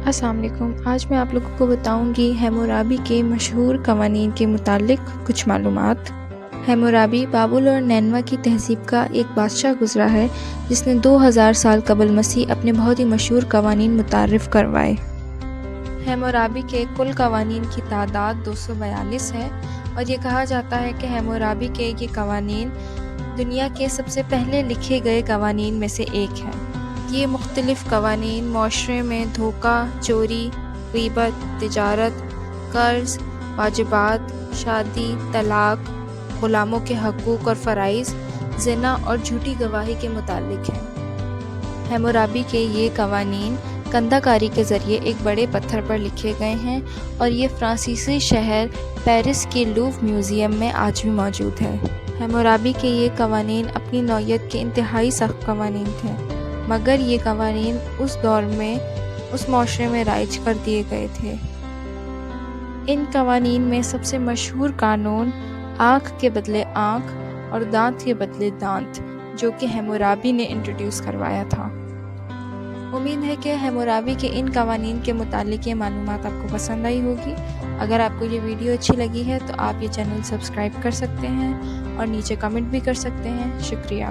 السلام علیکم۔ آج میں آپ لوگوں کو بتاؤں گی ہیمورابی کے مشہور قوانین کے متعلق کچھ معلومات۔ ہیمورابی بابل اور نینوا کی تہذیب کا ایک بادشاہ گزرا ہے جس نے 2000 سال قبل مسیح اپنے بہت ہی مشہور قوانین متعارف کروائے۔ ہیمورابی کے کل قوانین کی تعداد 242 ہے اور یہ کہا جاتا ہے کہ ہیمورابی کے یہ قوانین دنیا کے سب سے پہلے لکھے گئے قوانین میں سے ایک ہے۔ یہ مختلف قوانین معاشرے میں دھوکہ، چوری، غیبت، تجارت، قرض، واجبات، شادی، طلاق، غلاموں کے حقوق اور فرائض، زنا اور جھوٹی گواہی کے متعلق ہیں۔ ہیمورابی کے یہ قوانین کندہ کاری کے ذریعے ایک بڑے پتھر پر لکھے گئے ہیں اور یہ فرانسیسی شہر پیرس کے لوور میوزیم میں آج بھی موجود ہے۔ ہیمورابی کے یہ قوانین اپنی نوعیت کے انتہائی سخت قوانین تھے، مگر یہ قوانین اس دور میں اس معاشرے میں رائج کر دیے گئے تھے۔ ان قوانین میں سب سے مشہور قانون آنکھ کے بدلے آنکھ اور دانت کے بدلے دانت، جو کہ ہیمورابی نے انٹروڈیوس کروایا تھا۔ امید ہے کہ ہیمورابی کے ان قوانین کے متعلق یہ معلومات آپ کو پسند آئی ہوگی۔ اگر آپ کو یہ ویڈیو اچھی لگی ہے تو آپ یہ چینل سبسکرائب کر سکتے ہیں اور نیچے کمنٹ بھی کر سکتے ہیں۔ شکریہ۔